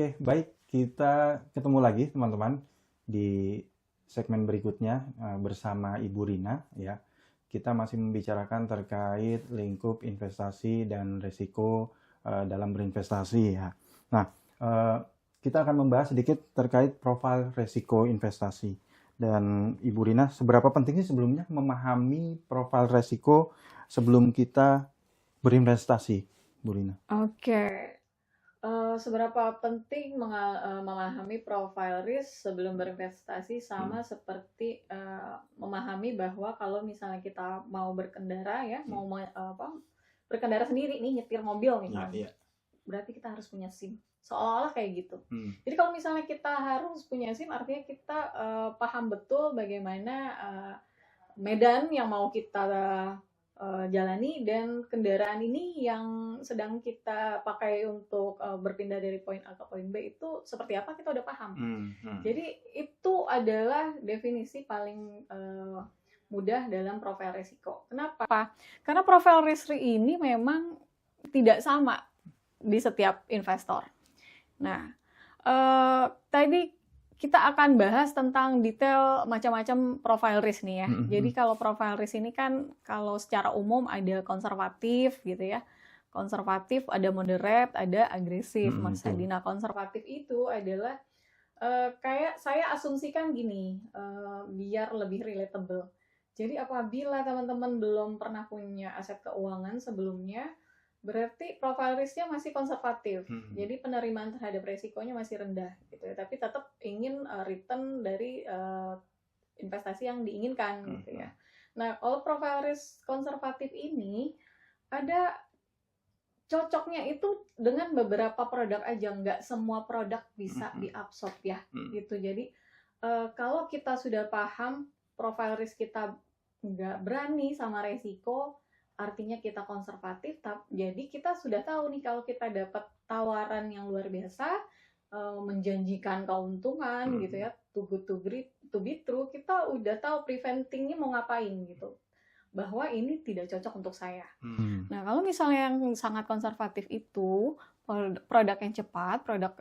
Oke, baik. Kita ketemu lagi teman-teman di segmen berikutnya bersama Ibu Rina ya. Kita masih membicarakan terkait lingkup investasi dan risiko dalam berinvestasi ya. Nah, kita akan membahas sedikit terkait profil risiko investasi. Dan Ibu Rina, seberapa penting sih sebelumnya memahami profil risiko sebelum kita berinvestasi, Bu Rina? Oke. Seberapa penting memahami profile risk sebelum berinvestasi sama seperti memahami bahwa kalau misalnya kita mau berkendara ya, mau berkendara sendiri nih, nyetir mobil misalnya, berarti kita harus punya SIM. Seolah-olah kayak gitu. Jadi kalau misalnya kita harus punya SIM, artinya kita paham betul bagaimana medan yang mau kita jalani dan kendaraan ini yang sedang kita pakai untuk berpindah dari poin A ke poin B itu seperti apa, kita udah paham. Jadi itu adalah definisi paling mudah dalam profil risiko. Kenapa? Karena profil risiko ini memang tidak sama di setiap investor. Nah, tadi kita akan bahas tentang detail macam-macam profile risk nih ya. Jadi kalau profile risk ini kan kalau secara umum ada konservatif gitu ya. Konservatif, ada moderate, ada agresif. Mas Hadi. Nah, konservatif itu adalah kayak saya asumsikan gini, biar lebih relatable. Jadi apabila teman-teman belum pernah punya aset keuangan sebelumnya, berarti profil risknya masih konservatif, jadi penerimaan terhadap resikonya masih rendah gitu ya, tapi tetap ingin return dari investasi yang diinginkan gitu ya. Nah, kalau profil risk konservatif ini ada cocoknya itu dengan beberapa produk aja, nggak semua produk bisa diabsorb ya gitu. Jadi kalau kita sudah paham profil risk kita nggak berani sama resiko, artinya kita konservatif, jadi kita sudah tahu nih kalau kita dapat tawaran yang luar biasa, menjanjikan keuntungan gitu ya, too good to be true, kita udah tahu preventingnya mau ngapain gitu, bahwa ini tidak cocok untuk saya. Nah, kalau misalnya yang sangat konservatif itu produk yang cepat, produk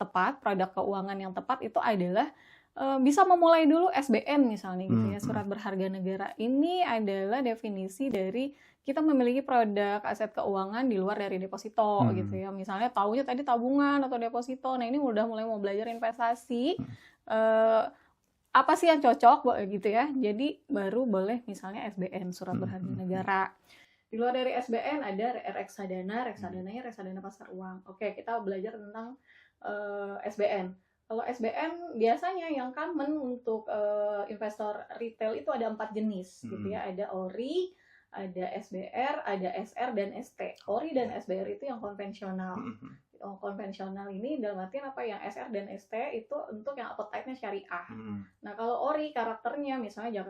tepat, produk keuangan yang tepat itu adalah bisa memulai dulu SBN misalnya gitu ya, surat berharga negara. Ini adalah definisi dari kita memiliki produk aset keuangan di luar dari deposito gitu ya. Misalnya taunya tadi tabungan atau deposito. Nah, ini udah mulai mau belajar investasi. Apa sih yang cocok gitu ya. Jadi baru boleh misalnya SBN, surat berharga negara. Di luar dari SBN ada reksadana, reksadananya reksadana pasar uang. Oke, kita belajar tentang SBN. Kalau SBN biasanya yang common untuk investor retail itu ada 4 jenis gitu ya. Ada ORI, ada SBR, ada SR, dan ST. ORI dan SBR itu yang konvensional. Konvensional ini dalam artian apa, yang SR dan ST itu untuk yang appetite-nya syariah. Nah, kalau ORI karakternya misalnya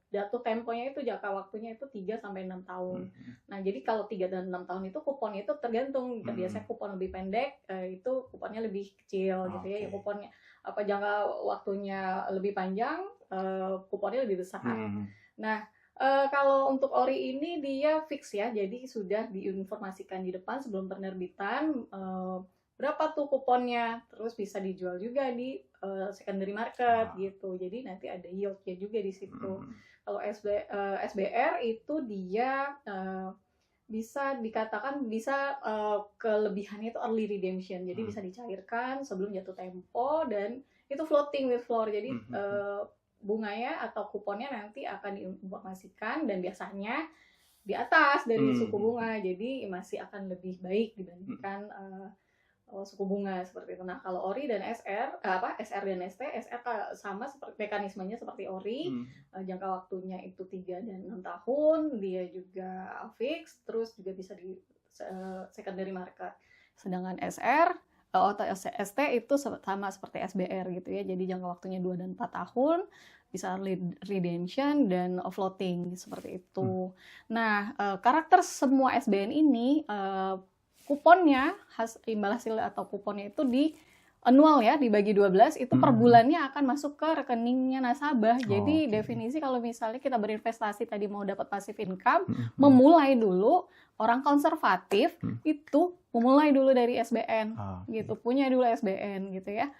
jatuh temponya itu jangka waktunya itu 3 sampai 6 tahun. Nah, jadi kalau 3 dan 6 tahun itu kuponnya itu tergantung. Biasanya kupon lebih pendek itu kuponnya lebih kecil gitu ya. Kuponnya apa jangka waktunya lebih panjang, kuponnya lebih besar. Nah, kalau untuk ORI ini dia fix ya, jadi sudah diinformasikan di depan sebelum penerbitan berapa tuh kuponnya, terus bisa dijual juga di secondary market gitu. Jadi nanti ada yieldnya juga di situ. Kalau SBR itu dia bisa dikatakan bisa kelebihannya itu early redemption, jadi bisa dicairkan sebelum jatuh tempo dan itu floating with floor, jadi bunganya atau kuponnya nanti akan diinformasikan dan biasanya di atas dari suku bunga, jadi masih akan lebih baik dibandingkan suku bunga seperti itu. Nah, kalau ORI dan SR dan ST, SR sama seperti mekanismenya seperti ORI, jangka waktunya itu 3 dan 6 tahun, dia juga fix, terus juga bisa di secondary market. Sedangkan SR atau ST itu sama seperti SBR gitu ya, jadi jangka waktunya 2 dan 4 tahun, bisa redemption dan floating seperti itu. Nah, karakter semua SBN ini kuponnya, imbal hasil atau kuponnya itu annual ya, dibagi 12 itu per Mhm. bulannya akan masuk ke rekeningnya nasabah. Jadi Oke. definisi kalau misalnya kita berinvestasi tadi mau dapat passive income, Mhm. memulai dulu, orang konservatif Mhm. itu memulai dulu dari SBN gitu, Oke. punya dulu SBN gitu ya.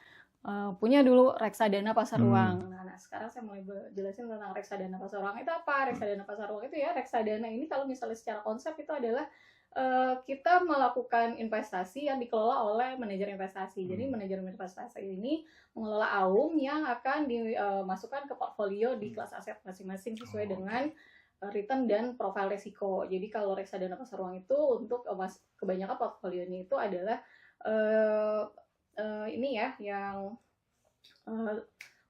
Punya dulu reksadana pasar uang. Hmm. Nah, sekarang saya mulai jelasin tentang reksadana pasar uang itu apa. Reksadana pasar uang itu ya, reksadana ini kalau misalnya secara konsep itu adalah kita melakukan investasi yang dikelola oleh manajer investasi. Jadi manajer investasi ini mengelola AUM yang akan dimasukkan ke portfolio di kelas aset masing-masing sesuai dengan return dan profil risiko. Jadi kalau reksadana pasar uang itu untuk kebanyakan portfolionya itu adalah ini ya, yang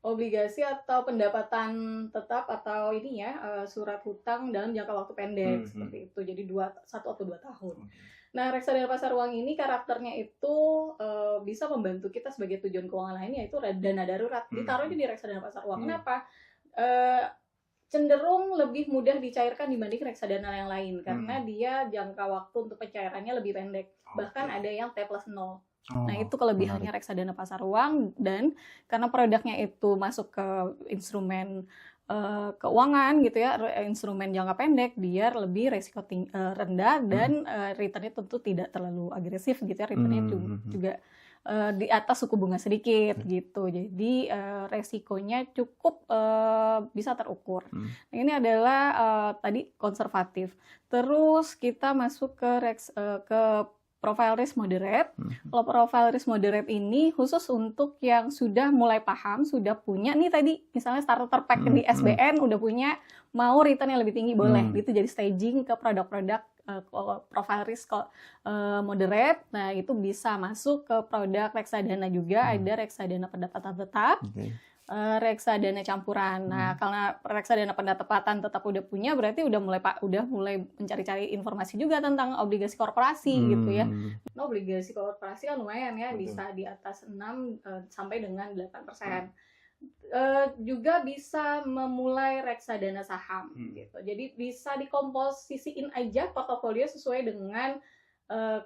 obligasi atau pendapatan tetap atau ini ya, surat hutang dalam jangka waktu pendek seperti itu. Jadi 1 atau 2 tahun. Nah, reksadana pasar uang ini karakternya itu bisa membantu kita sebagai tujuan keuangan lain, yaitu dana darurat. Ditaruhnya di reksadana pasar uang. Kenapa? Cenderung lebih mudah dicairkan dibanding reksadana yang lain karena dia jangka waktu untuk pencairannya lebih pendek. Bahkan ada yang T+0. Nah, itu kelebihannya Menarik. reksadana pasar uang, dan karena produknya itu masuk ke instrumen keuangan gitu ya, instrumen jangka pendek, dia lebih resiko rendah dan returnnya tentu tidak terlalu agresif gitu ya, returnnya juga di atas suku bunga sedikit gitu. Jadi resikonya cukup bisa terukur. Nah, ini adalah tadi konservatif. Terus kita masuk ke profile risk moderate. Kalau profile risk moderate ini khusus untuk yang sudah mulai paham, sudah punya nih tadi misalnya starter pack di SBN, udah punya, mau return yang lebih tinggi boleh. Gitu jadi staging ke produk-produk profile risk moderate. Nah, itu bisa masuk ke produk reksadana juga, ada reksadana pendapatan tetap. Reksadana campuran. Nah, karena reksadana pendapatan tetap udah punya, berarti udah mulai mencari-cari informasi juga tentang obligasi korporasi gitu ya. Nah, obligasi korporasi kan lumayan ya, bisa di atas 6 sampai dengan 8%. Juga bisa memulai reksadana saham gitu. Jadi bisa dikomposisiin aja portofolio sesuai dengan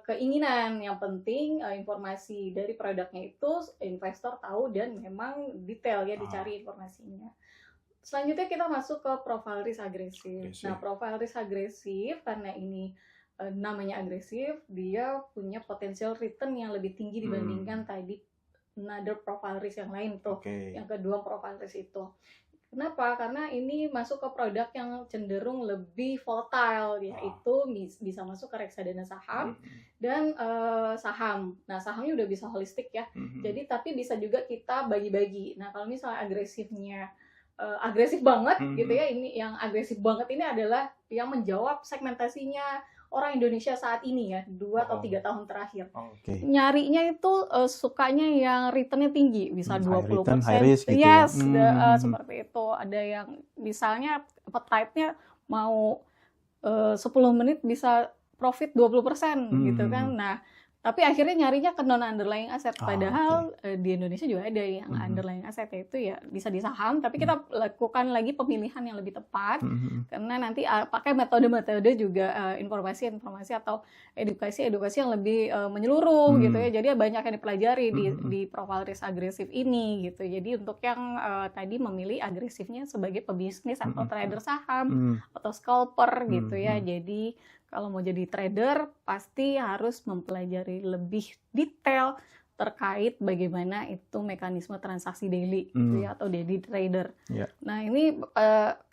keinginan. Yang penting informasi dari produknya itu investor tahu dan memang detail ya dicari informasinya. Selanjutnya kita masuk ke profile risk agresif. Nah, profile risk agresif karena ini namanya agresif, dia punya potensial return yang lebih tinggi dibandingkan tadi another profile risk yang lain tuh. Yang kedua profile risk itu. Kenapa? Karena ini masuk ke produk yang cenderung lebih volatile, yaitu bisa masuk ke reksadana saham dan saham. Nah, sahamnya udah bisa holistik ya. Jadi tapi bisa juga kita bagi-bagi. Nah, kalau misalnya agresifnya agresif banget gitu ya, ini yang agresif banget ini adalah yang menjawab segmentasinya orang Indonesia saat ini ya, 2 atau 3 tahun terakhir. Nyarinya itu sukanya yang returnnya tinggi, bisa 20%. High risk gitu yes, ya. seperti itu. Ada yang misalnya appetite-nya mau 10 menit bisa profit 20% gitu kan. Nah, tapi akhirnya nyarinya ke non underlying aset, padahal di Indonesia juga ada yang underlying aset, yaitu ya bisa di saham, tapi kita lakukan lagi pemilihan yang lebih tepat karena nanti pakai metode-metode juga informasi-informasi atau edukasi yang lebih menyeluruh gitu ya. Jadi banyak yang dipelajari di profile risk agresif ini gitu. Jadi untuk yang tadi memilih agresifnya sebagai pebisnis atau trader saham atau scalper gitu ya. Jadi kalau mau jadi trader pasti harus mempelajari lebih detail terkait bagaimana itu mekanisme transaksi daily gitu ya, atau daily trader. Nah, ini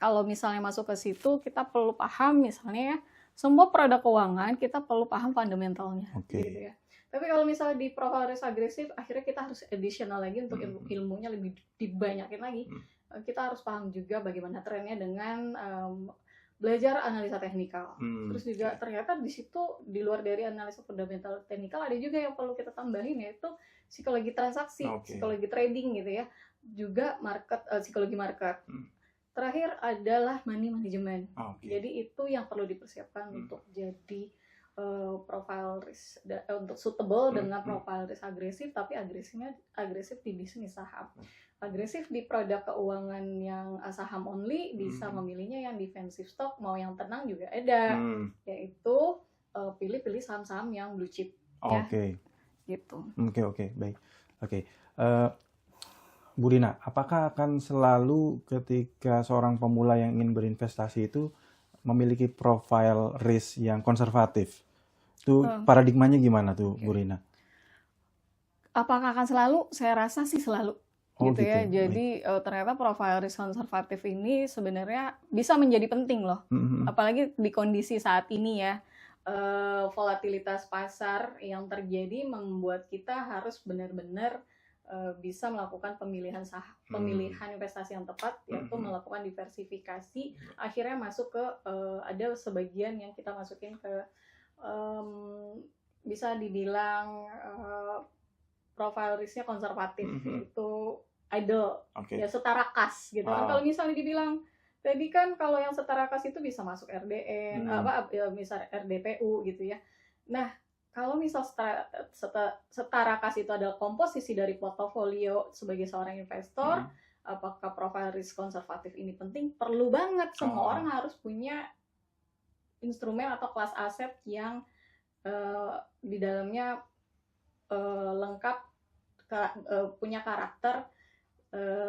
kalau misalnya masuk ke situ kita perlu paham misalnya ya, semua produk keuangan kita perlu paham fundamentalnya gitu ya. Tapi kalau misalnya di profile risk agresif, akhirnya kita harus additional lagi untuk ilmunya lebih dibanyakin lagi. Kita harus paham juga bagaimana trennya dengan belajar analisa teknikal. Terus juga ternyata di situ di luar dari analisa fundamental teknikal ada juga yang perlu kita tambahin, yaitu psikologi transaksi, psikologi trading gitu ya. Juga psikologi market. Terakhir adalah money management. Jadi itu yang perlu dipersiapkan untuk jadi profile risk untuk suitable dengan profile risk agresif, tapi agresif di bisnis saham. Agresif di produk keuangan yang saham only, bisa memilihnya yang defensive stock, mau yang tenang juga ada, yaitu pilih-pilih saham-saham yang blue chip. Gitu. Oke, baik. Oke. Eh, Bu Rina, apakah akan selalu ketika seorang pemula yang ingin berinvestasi itu memiliki profile risk yang konservatif? Itu paradigmanya gimana tuh, Bu Rina? Apakah akan selalu? Saya rasa sih selalu. Oh, gitu ya. gitu. Jadi ternyata profile risk konservatif ini sebenarnya bisa menjadi penting loh. Apalagi di kondisi saat ini ya. Volatilitas pasar yang terjadi membuat kita harus benar-benar bisa melakukan pemilihan investasi yang tepat, yaitu melakukan diversifikasi. Akhirnya masuk ke ada sebagian yang kita masukin ke bisa dibilang profile risknya konservatif, itu idle, ya setara kas gitu kan. Kalau misalnya dibilang tadi kan kalau yang setara kas itu bisa masuk RDN, misal RDPU gitu ya. Nah, kalau misal setara kas itu adalah komposisi dari portofolio sebagai seorang investor, apakah profile risk konservatif ini penting? Perlu banget. Semua orang harus punya instrumen atau kelas aset yang di dalamnya lengkap, punya karakter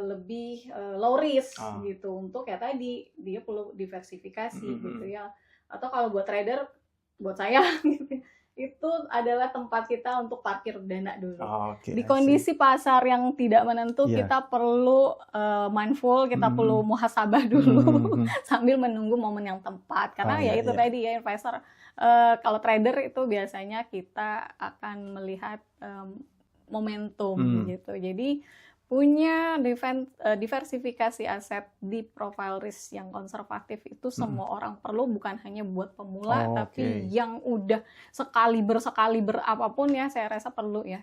lebih low risk gitu, untuk ya tadi dia perlu diversifikasi gitu ya. Atau kalau buat trader, buat saya gitu, itu adalah tempat kita untuk parkir dana dulu. Di kondisi pasar yang tidak menentu, kita perlu mindful, kita perlu muhasabah dulu sambil menunggu momen yang tepat. Karena ya itu tadi ya, investor kalau trader itu biasanya kita akan melihat momentum gitu. Jadi punya diversifikasi aset di profile risk yang konservatif itu semua orang perlu, bukan hanya buat pemula, tapi yang udah sekaliber apapun ya, saya rasa perlu ya.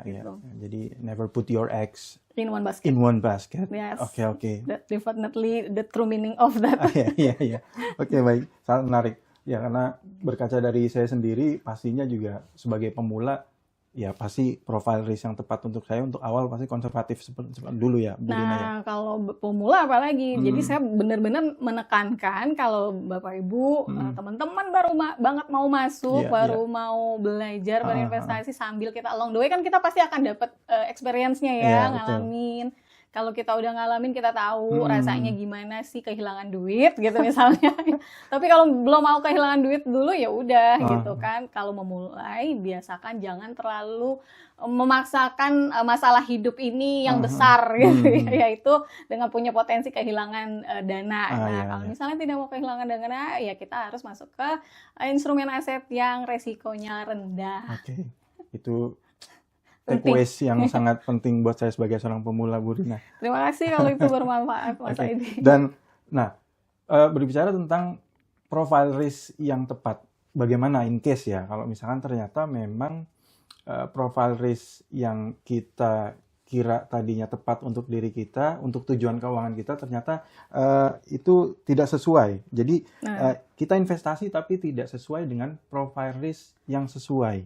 Gitu. Jadi never put your eggs in one basket. In one basket. Yes. Oke. That definitely the true meaning of that. Iya. Oke, baik. Sangat menarik. Ya, karena berkaca dari saya sendiri, pastinya juga sebagai pemula, ya pasti profile risk yang tepat untuk saya untuk awal pasti konservatif dulu ya, Bu Rina ya. Kalau pemula apalagi, jadi saya benar-benar menekankan kalau Bapak Ibu, teman-teman baru banget mau masuk, mau belajar berinvestasi sambil kita along the way, kan kita pasti akan dapat experience-nya ya, ngalamin. Kalau kita udah ngalamin, kita tahu rasanya gimana sih kehilangan duit gitu misalnya. Tapi kalau belum mau kehilangan duit dulu, ya udah gitu kan. Kalau memulai, biasakan jangan terlalu memaksakan masalah hidup ini yang besar gitu ya, yaitu dengan punya potensi kehilangan dana. Kalau misalnya tidak mau kehilangan dana, ya kita harus masuk ke instrumen aset yang resikonya rendah. Itu takeaways yang sangat penting buat saya sebagai seorang pemula, Bu Rina. Terima kasih kalau itu bermanfaat, Mas Aidi. Dan, berbicara tentang profile risk yang tepat, bagaimana in case ya, kalau misalkan ternyata memang profile risk yang kita kira tadinya tepat untuk diri kita, untuk tujuan keuangan kita, ternyata itu tidak sesuai. Jadi kita investasi tapi tidak sesuai dengan profile risk yang sesuai.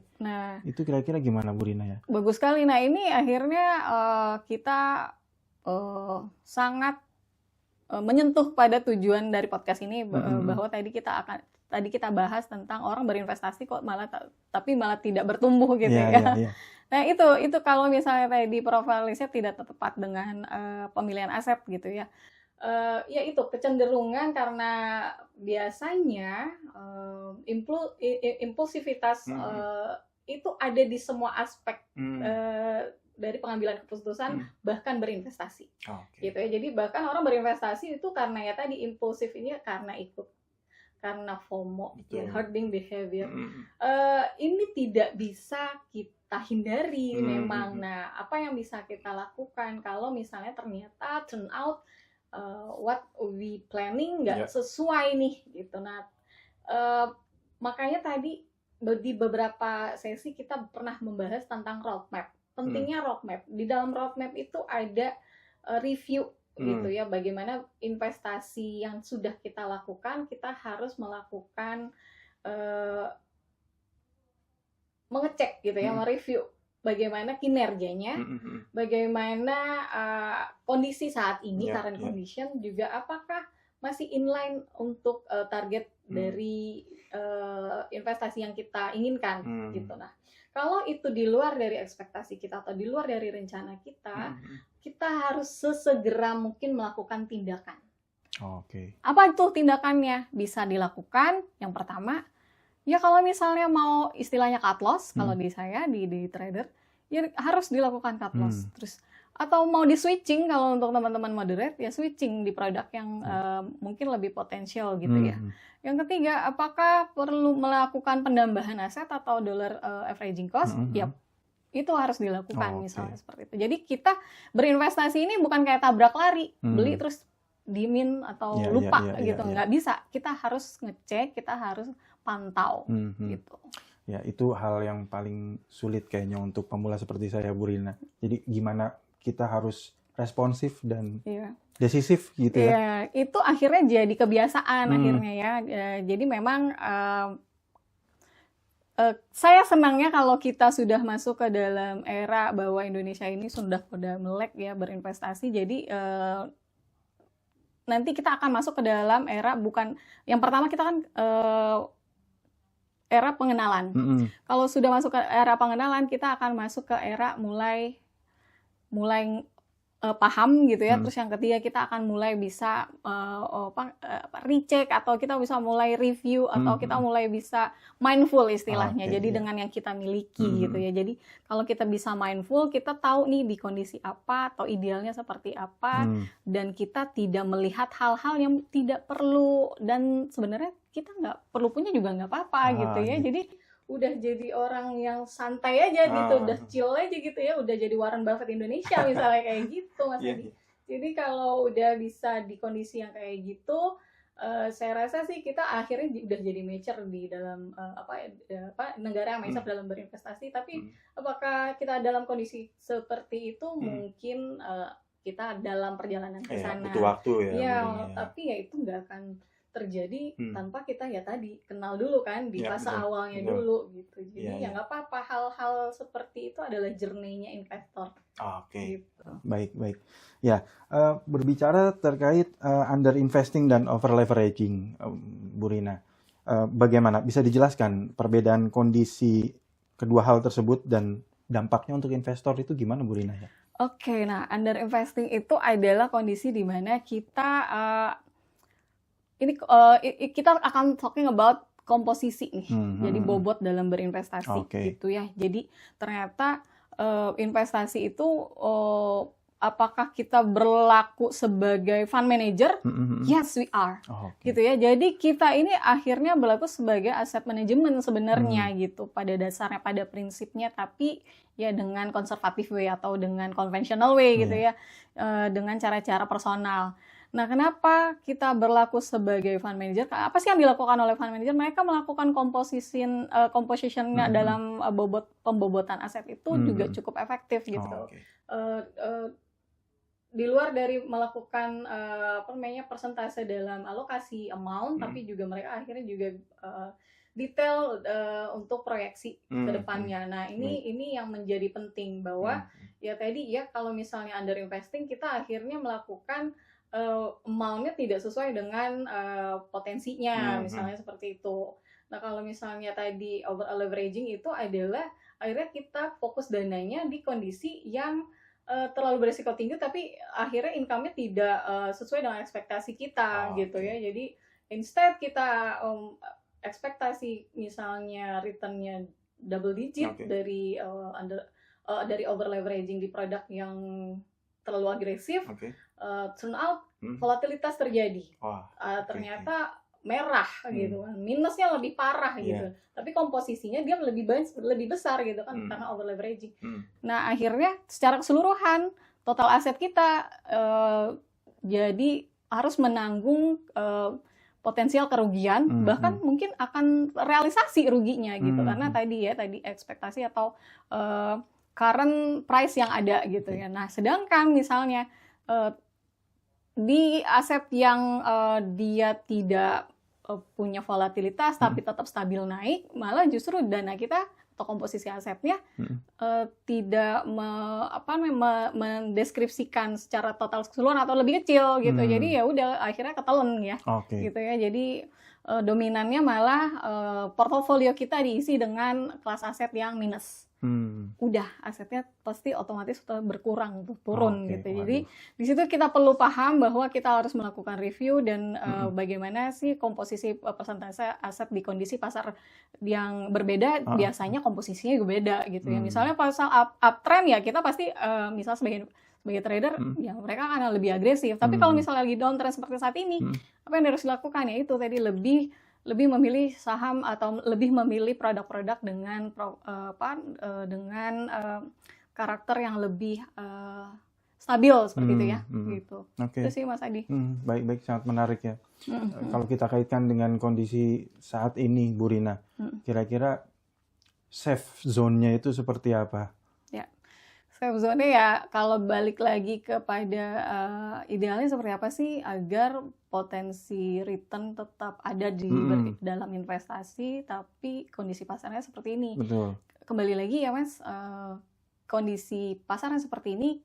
Itu kira-kira gimana, Bu Rina ya? Bagus sekali. Nah, ini akhirnya kita sangat menyentuh pada tujuan dari podcast ini, bahwa tadi kita bahas tentang orang berinvestasi kok malah tidak bertumbuh gitu ya. Nah, itu kalau misalnya tadi profile risk-nya tidak tepat dengan pemilihan aset gitu ya. Ya itu kecenderungan, karena biasanya impulsivitas itu ada di semua aspek dari pengambilan keputusan, bahkan berinvestasi. Gitu ya. Jadi bahkan orang berinvestasi itu karena ya tadi impulsif ini, karena FOMO, hoarding behavior. Ini tidak bisa kita hindari memang. Nah, apa yang bisa kita lakukan kalau misalnya ternyata turn out what we planning nggak sesuai nih gitu. Nah, makanya tadi di beberapa sesi kita pernah membahas tentang roadmap. Pentingnya roadmap. Di dalam roadmap itu ada review gitu ya, bagaimana investasi yang sudah kita lakukan, kita harus melakukan mengecek gitu ya, mereview bagaimana kinerjanya, bagaimana kondisi saat ini, current condition, juga apakah masih inline untuk target dari investasi yang kita inginkan gitu. Nah, Kalau itu di luar dari ekspektasi kita atau di luar dari rencana kita, kita harus sesegera mungkin melakukan tindakan. Oke. Apa itu tindakannya? Bisa dilakukan. Yang pertama, ya kalau misalnya mau istilahnya cut loss, kalau di saya di trader, ya harus dilakukan cut loss. Terus atau mau di switching kalau untuk teman-teman moderate, ya switching di produk yang mungkin lebih potensial gitu ya. Yang ketiga, apakah perlu melakukan penambahan aset atau dollar averaging cost? Ya, itu harus dilakukan misalnya seperti itu. Jadi kita berinvestasi ini bukan kayak tabrak lari, beli terus dimin atau lupa gitu, nggak bisa. Kita harus ngecek, kita harus pantau gitu. Ya, itu hal yang paling sulit kayaknya untuk pemula seperti saya, Bu Rina. Jadi gimana kita harus responsif dan decisif gitu ya. Iya, itu akhirnya jadi kebiasaan akhirnya ya. Jadi memang saya senangnya kalau kita sudah masuk ke dalam era bahwa Indonesia ini sudah melek ya berinvestasi. Jadi nanti kita akan masuk ke dalam era bukan yang pertama kita kan era pengenalan. Kalau sudah masuk ke era pengenalan, kita akan masuk ke era mulai paham gitu ya. Terus yang ketiga kita akan mulai bisa recheck atau kita bisa mulai review atau kita mulai bisa mindful istilahnya. Jadi dengan yang kita miliki gitu ya. Jadi kalau kita bisa mindful, kita tahu nih di kondisi apa atau idealnya seperti apa dan kita tidak melihat hal-hal yang tidak perlu dan sebenarnya kita nggak perlu punya juga nggak apa-apa gitu ya. Jadi udah jadi orang yang santai aja gitu, udah chill aja gitu ya, udah jadi Warren Buffett Indonesia misalnya kayak gitu Mas Adi. Jadi kalau udah bisa di kondisi yang kayak gitu, saya rasa sih kita akhirnya udah jadi mature di dalam negara yang mature dalam berinvestasi. Tapi apakah kita dalam kondisi seperti itu? Mungkin kita dalam perjalanan ke sana. Butuh waktu ya. Iya, tapi ya itu nggak akan terjadi tanpa kita ya tadi kenal dulu kan di fase awalnya dulu gitu. Jadi ya nggak apa-apa, hal-hal seperti itu adalah journey-nya investor. Oke. Gitu. Baik. Ya, berbicara terkait under investing dan over leveraging, Bu Rina, bagaimana bisa dijelaskan perbedaan kondisi kedua hal tersebut dan dampaknya untuk investor itu gimana, Bu Rina ya? Oke, nah under investing itu adalah kondisi di mana kita kita akan talking about komposisi nih, jadi bobot dalam berinvestasi gitu ya. Jadi ternyata investasi itu apakah kita berlaku sebagai fund manager? Yes, we are, gitu ya. Jadi kita ini akhirnya berlaku sebagai asset management sebenarnya gitu pada dasarnya, pada prinsipnya, tapi ya dengan conservative way atau dengan conventional way gitu ya, dengan cara-cara personal. Nah, kenapa kita berlaku sebagai fund manager? Apa sih yang dilakukan oleh fund manager? Mereka melakukan composition-nya dalam pembobotan aset itu juga cukup efektif gitu. Di luar dari melakukan persentase dalam alokasi amount, tapi juga mereka akhirnya juga detail untuk proyeksi ke depannya. Nah, ini yang menjadi penting bahwa ya tadi ya kalau misalnya under investing kita akhirnya melakukan amount-nya tidak sesuai dengan potensinya, misalnya seperti itu. Nah, kalau misalnya tadi over leveraging itu adalah akhirnya kita fokus dananya di kondisi yang terlalu berisiko tinggi, tapi akhirnya income-nya tidak sesuai dengan ekspektasi kita gitu ya. Jadi instead kita ekspektasi misalnya return-nya double digit dari over leveraging di produk yang terlalu agresif, turn out volatilitas terjadi. Ternyata merah gitu kan, minusnya lebih parah gitu. Tapi komposisinya dia lebih besar gitu kan karena over leveraging. Nah, akhirnya secara keseluruhan total aset kita jadi harus menanggung potensial kerugian, bahkan mungkin akan realisasi ruginya gitu karena tadi ekspektasi atau current price yang ada gitu ya. Nah, sedangkan misalnya di aset yang dia tidak punya volatilitas tapi tetap stabil naik, malah justru dana kita atau komposisi asetnya tidak mendeskripsikan secara total keseluruhan atau lebih kecil gitu. Jadi ya udah akhirnya ketelen ya. Gitu ya. Jadi dominannya malah portofolio kita diisi dengan kelas aset yang minus. udah asetnya pasti otomatis berkurang tuh, turun Oke, gitu. waduh. Jadi di situ kita perlu paham bahwa kita harus melakukan review dan bagaimana sih komposisi persentase aset di kondisi pasar yang berbeda, biasanya komposisinya juga beda gitu ya. Misalnya pasar uptrend ya kita pasti misal sebagai trader ya mereka akan lebih agresif. Tapi kalau misalnya lagi downtrend seperti saat ini, apa yang harus dilakukan ya itu tadi lebih memilih saham atau lebih memilih produk-produk dengan karakter yang lebih stabil seperti itu ya, gitu. Oke. Itu sih Mas Adi. Baik, sangat menarik ya. Kalau kita kaitkan dengan kondisi saat ini, Bu Rina, kira-kira safe zone-nya itu seperti apa? Safe zone ya kalau balik lagi kepada idealnya seperti apa sih agar potensi return tetap ada di dalam investasi tapi kondisi pasarnya seperti ini. Betul. Kembali lagi ya Mas, kondisi pasarnya seperti ini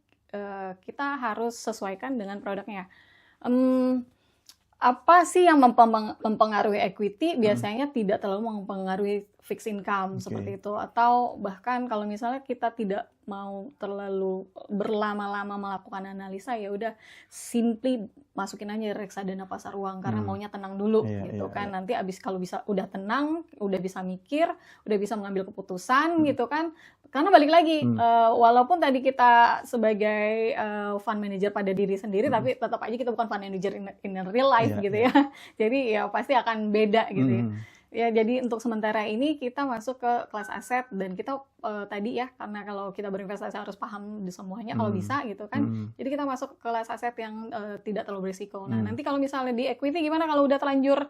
kita harus sesuaikan dengan produknya. Apa sih yang mempengaruhi equity? Biasanya tidak terlalu mempengaruhi fixed income seperti itu, atau bahkan kalau misalnya kita tidak mau terlalu berlama-lama melakukan analisa, ya udah simply masukin aja reksadana pasar uang karena maunya tenang dulu gitu kan. Nanti abis kalau bisa udah tenang, udah bisa mikir, udah bisa mengambil keputusan gitu kan. Karena balik lagi, walaupun tadi kita sebagai fund manager pada diri sendiri, tapi tetap aja kita bukan fund manager in real life gitu ya. Jadi ya pasti akan beda gitu ya. Ya jadi untuk sementara ini kita masuk ke kelas aset dan kita tadi ya karena kalau kita berinvestasi harus paham di semuanya kalau bisa gitu kan. Jadi kita masuk ke kelas aset yang tidak terlalu berisiko. Nah nanti kalau misalnya di equity gimana kalau udah terlanjur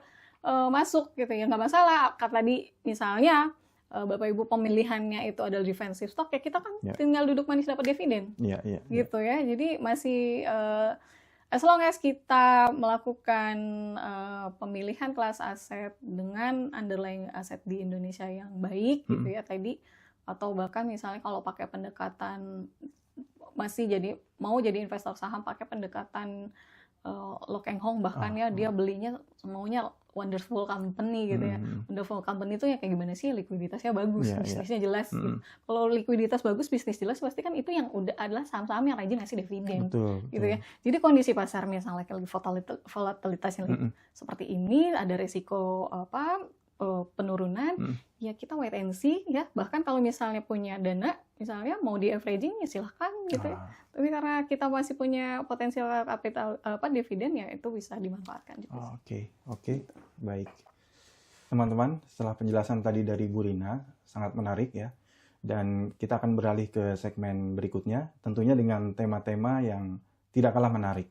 masuk gitu ya, nggak masalah. Karena tadi misalnya Bapak Ibu pemilihannya itu adalah defensive stock ya kita kan tinggal duduk manis dapat dividen gitu ya. Jadi masih as long as kita melakukan pemilihan kelas aset dengan underlying aset di Indonesia yang baik gitu ya tadi, atau bahkan misalnya kalau pakai pendekatan masih mau jadi investor saham pakai pendekatan lock and home bahkan ya dia belinya maunya wonderful company gitu ya. Wonderful company itu ya kayak gimana sih, likuiditasnya bagus, bisnisnya jelas gitu. Kalau likuiditas bagus, bisnis jelas pasti kan itu yang udah adalah saham-saham yang rajin ngasih dividen gitu ya. Jadi kondisi pasar misalnya lagi volatilitasnya seperti ini, ada resiko penurunan, ya kita wait and see ya. Bahkan kalau misalnya punya dana, misalnya mau di averaging ya silahkan gitu ya. Tapi karena kita masih punya potensial kapital dividen ya itu bisa dimanfaatkan juga. Oke. Baik. Teman-teman, setelah penjelasan tadi dari Bu Rina, sangat menarik ya. Dan kita akan beralih ke segmen berikutnya, tentunya dengan tema-tema yang tidak kalah menarik.